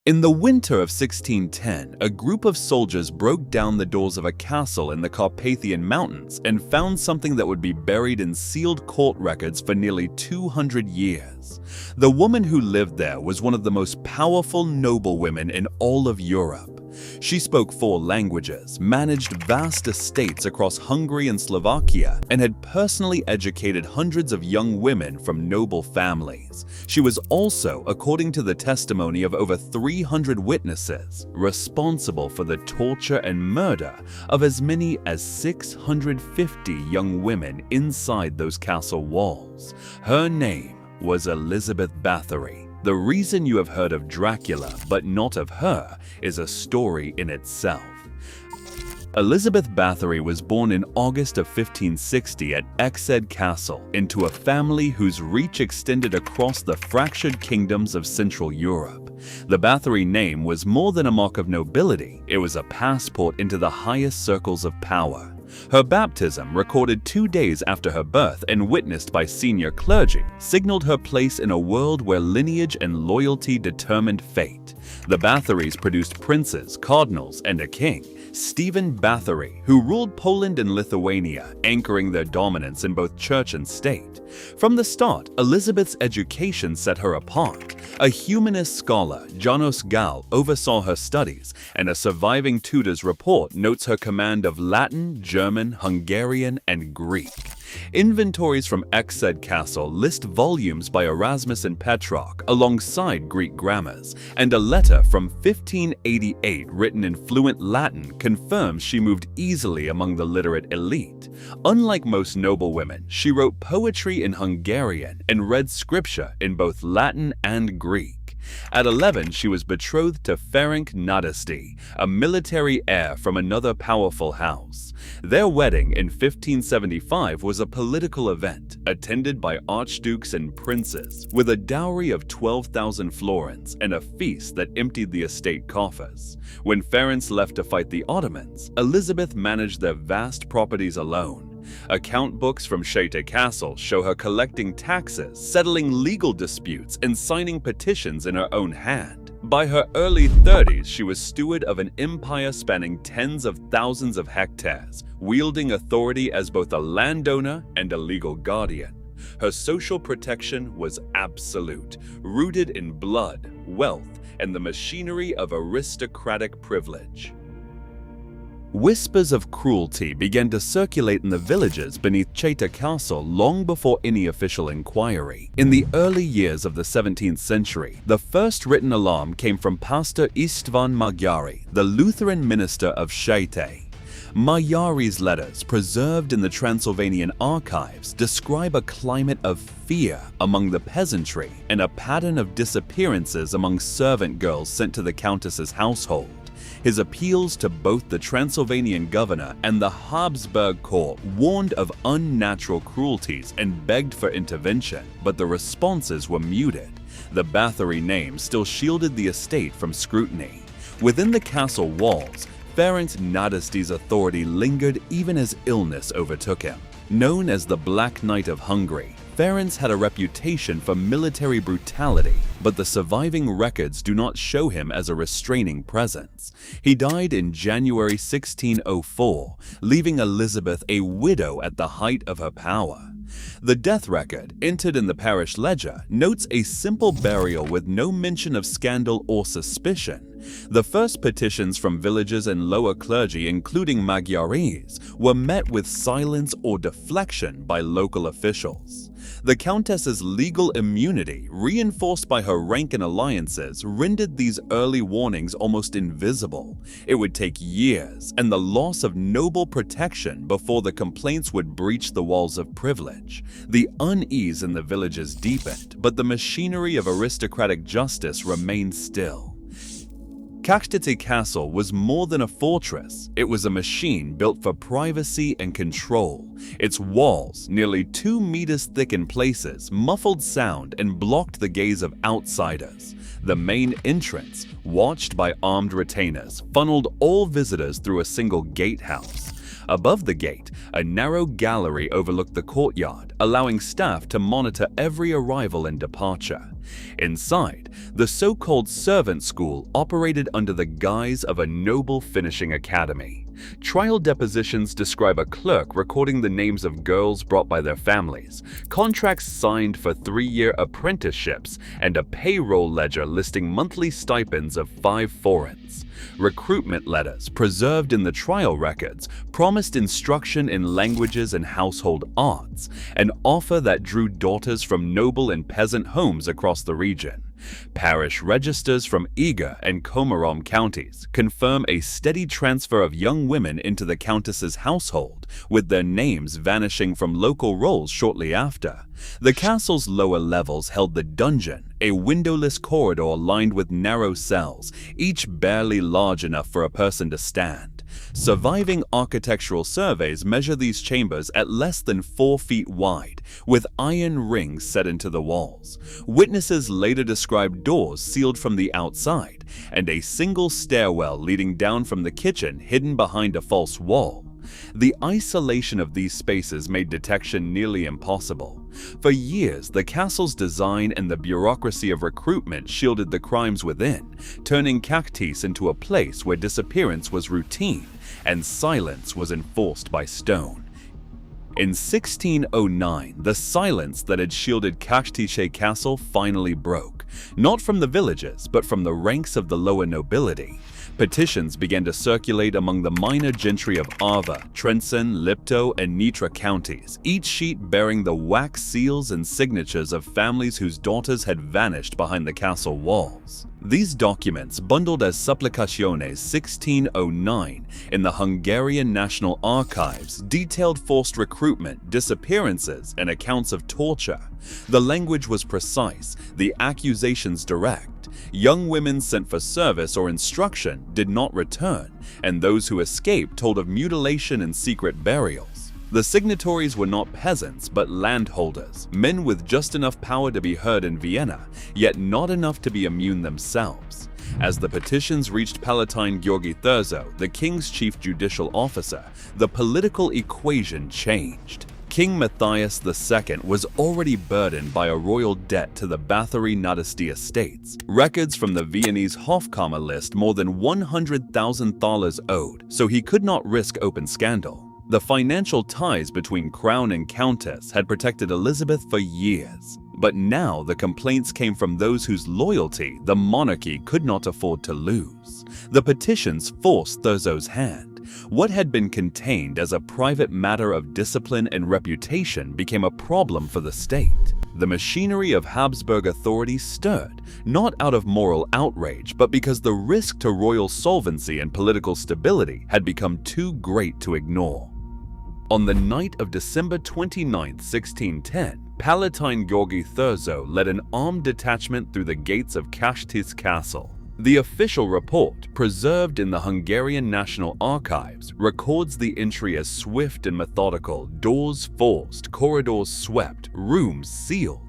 In the winter of 1610, a group of soldiers broke down the doors of a castle in the Carpathian mountains and found something that would be buried in sealed court records for nearly 200 years. The woman who lived there was one of the most powerful noblewomen in all of Europe. She spoke 4 languages, managed vast estates across Hungary and Slovakia, and had personally educated hundreds of young women from noble families. She was also, according to the testimony of over 300 witnesses, responsible for the torture and murder of as many as 650 young women inside those castle walls. Her name was Elizabeth Bathory. The reason you have heard of Dracula but not of her is a story in itself. Elizabeth Bathory was born in August of 1560 at Emptied Castle into a family whose reach extended across the fractured kingdoms of Central Europe. The Bathory name was more than a mark of nobility, it was a passport into the highest circles of power. Her baptism, recorded 2 days after her birth and witnessed by senior clergy, signaled her place in a world where lineage and loyalty determined fate. The Bathorys produced princes, cardinals, and a king, Stephen Bathory, who ruled Poland and Lithuania, anchoring their dominance in both church and state. From the start, Elizabeth's education set her apart. A humanist scholar, Janos Gal, oversaw her studies, and a surviving tutor's report notes her command of Latin, German, Hungarian, and Greek. Inventories from Emptied Castle list volumes by Erasmus and Petrarch alongside Greek grammars, and a letter from 1588 written in fluent Latin confirms she moved easily among the literate elite. Unlike most noblewomen, she wrote poetry in Hungarian and read scripture in both Latin and Greek. At 11, she was betrothed to Ferenc Nadasdy, a military heir from another powerful house. Their wedding in 1575 was a political event, attended by archdukes and princes, with a dowry of 12,000 florins and a feast that emptied the estate coffers. When Ferenc left to fight the Ottomans, Elizabeth managed their vast properties alone. Account books from Countess Castle show her collecting taxes, settling legal disputes, and signing petitions in her own hand. By her early 30s, she was steward of an empire spanning tens of thousands of hectares, wielding authority as both a landowner and a legal guardian. Her social protection was absolute, rooted in blood, wealth, and the machinery of aristocratic privilege. Whispers of cruelty began to circulate in the villages beneath Countess Castle long before any official inquiry. In the early years of the 17th century, the first written alarm came from Pastor István Magyari, the Lutheran minister of Countess. Magyari's letters, preserved in the Transylvanian archives, describe a climate of fear among the peasantry and a pattern of disappearances among servant girls sent to the Countess's household. His appeals to both the Transylvanian governor and the Habsburg court warned of unnatural cruelties and begged for intervention, but the responses were muted. The Bathory name still shielded the estate from scrutiny. Within the castle walls, Ferenc Nadasdy's authority lingered even as illness overtook him. Known as the Black Knight of Hungary, Ferenc had a reputation for military brutality, but the surviving records do not show him as a restraining presence. He died in January 1604, leaving Elizabeth a widow at the height of her power. The death record, entered in the parish ledger, notes a simple burial with no mention of scandal or suspicion. The first petitions from villagers and lower clergy, including Magyaris, were met with silence or deflection by local officials. The Countess's legal immunity, reinforced by her rank and alliances, rendered these early warnings almost invisible. It would take years and the loss of noble protection before the complaints would breach the walls of privilege. The unease in the villages deepened, but the machinery of aristocratic justice remained still. Countess Castle was more than a fortress, it was a machine built for privacy and control. Its walls, nearly 2 meters thick in places, muffled sound and blocked the gaze of outsiders. The main entrance, watched by armed retainers, funneled all visitors through a single gatehouse. Above the gate, a narrow gallery overlooked the courtyard, allowing staff to monitor every arrival and departure. Inside, the so-called servant school operated under the guise of a noble finishing academy. Trial depositions describe a clerk recording the names of girls brought by their families, contracts signed for 3-year apprenticeships, and a payroll ledger listing monthly stipends of 5 florins. Recruitment letters, preserved in the trial records, promised instruction in languages and household arts, an offer that drew daughters from noble and peasant homes across the region. Parish registers from Eger and Komarom counties confirm a steady transfer of young women into the Countess's household, with their names vanishing from local rolls shortly after. The castle's lower levels held the dungeon, a windowless corridor lined with narrow cells, each barely large enough for a person to stand. Surviving architectural surveys measure these chambers at less than 4 feet wide, with iron rings set into the walls. Witnesses later described doors sealed from the outside, and a single stairwell leading down from the kitchen hidden behind a false wall. The isolation of these spaces made detection nearly impossible. For years, the castle's design and the bureaucracy of recruitment shielded the crimes within, turning Countess into a place where disappearance was routine and silence was enforced by stone. In 1609, the silence that had shielded Countess Castle finally broke, not from the villagers, but from the ranks of the lower nobility. Petitions began to circulate among the minor gentry of Ava, Trenčín, Lipto, and Nitra counties, each sheet bearing the wax seals and signatures of families whose daughters had vanished behind the castle walls. These documents, bundled as Supplicaciones 1609 in the Hungarian National Archives, detailed forced recruitment, disappearances, and accounts of torture. The language was precise, the accusations direct. Young women sent for service or instruction did not return, and those who escaped told of mutilation and secret burials. The signatories were not peasants but landholders, men with just enough power to be heard in Vienna, yet not enough to be immune themselves. As the petitions reached Palatine Gheorghe Thurzo, the king's chief judicial officer, the political equation changed. King Matthias II was already burdened by a royal debt to the Bathory Nadasti estates. Records from the Viennese Hofkammer list more than $100,000 owed, so he could not risk open scandal. The financial ties between Crown and Countess had protected Elizabeth for years, but now the complaints came from those whose loyalty the monarchy could not afford to lose. The petitions forced Thurzo's hand. What had been contained as a private matter of discipline and reputation became a problem for the state. The machinery of Habsburg authority stirred, not out of moral outrage, but because the risk to royal solvency and political stability had become too great to ignore. On the night of December 29, 1610, Palatine Gheorghe Thurzo led an armed detachment through the gates of Countess Castle. The official report, preserved in the Hungarian National Archives, records the entry as swift and methodical, doors forced, corridors swept, rooms sealed.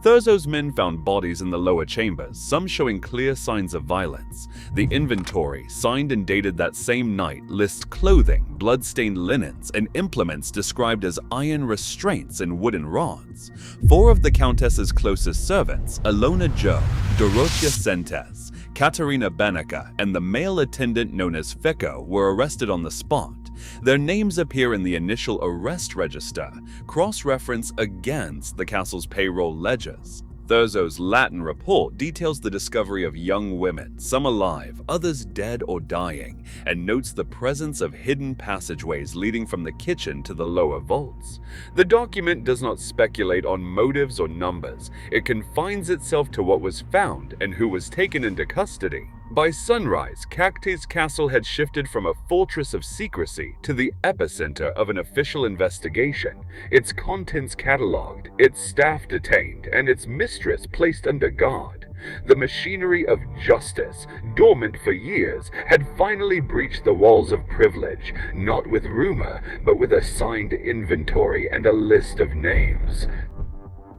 Thurzo's men found bodies in the lower chambers, some showing clear signs of violence. The inventory, signed and dated that same night, lists clothing, blood-stained linens, and implements described as iron restraints and wooden rods. 4 of the Countess's closest servants, Alona Jo, Dorothea Sentes, Katerina Banica, and the male attendant known as Fico were arrested on the spot. Their names appear in the initial arrest register, cross-reference against the castle's payroll ledgers. Thurzo's Latin report details the discovery of young women, some alive, others dead or dying, and notes the presence of hidden passageways leading from the kitchen to the lower vaults. The document does not speculate on motives or numbers. It confines itself to what was found and who was taken into custody. By sunrise, Countess Castle had shifted from a fortress of secrecy to the epicenter of an official investigation, its contents catalogued, its staff detained, and its mistress placed under guard. The machinery of justice, dormant for years, had finally breached the walls of privilege, not with rumor, but with a signed inventory and a list of names.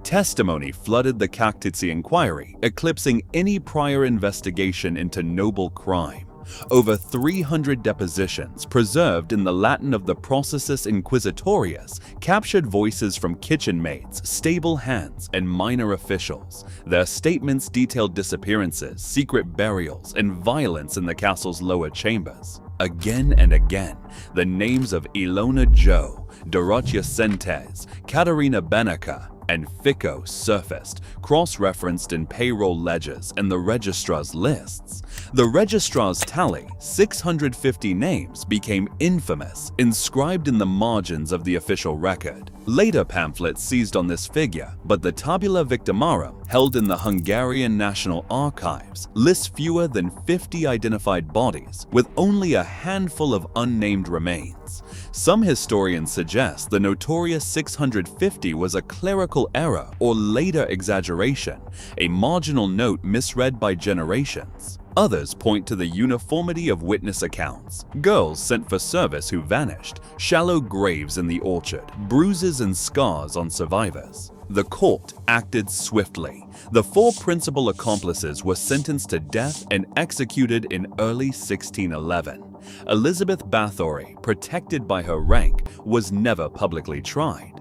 Testimony flooded the Countess inquiry, eclipsing any prior investigation into noble crime. Over 300 depositions preserved in the Latin of the Processus Inquisitorius captured voices from kitchen maids, stable hands, and minor officials. Their statements detailed disappearances, secret burials, and violence in the castle's lower chambers. Again and again, the names of Ilona Joe, Dorothea Sentes, Katerina Beneca, and Fico surfaced, cross-referenced in payroll ledgers and the registrar's lists. The registrar's tally, 650 names, became infamous, inscribed in the margins of the official record. Later pamphlets seized on this figure, but the Tabula Victimarum, held in the Hungarian National Archives, lists fewer than 50 identified bodies, with only a handful of unnamed remains. Some historians suggest the notorious 650 was a clerical error or later exaggeration, a marginal note misread by generations. Others point to the uniformity of witness accounts: girls sent for service who vanished, shallow graves in the orchard, bruises and scars on survivors. The court acted swiftly. The 4 principal accomplices were sentenced to death and executed in early 1611. Elizabeth Bathory, protected by her rank, was never publicly tried.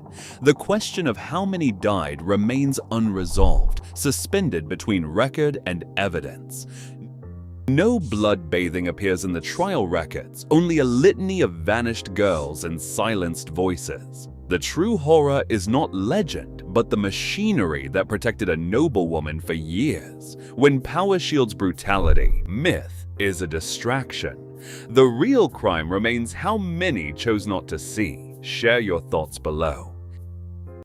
The question of how many died remains unresolved, suspended between record and evidence. No blood bathing appears in the trial records, only a litany of vanished girls and silenced voices. The true horror is not legend, but the machinery that protected a noblewoman for years. When power shields brutality, myth is a distraction. The real crime remains how many chose not to see. Share your thoughts below.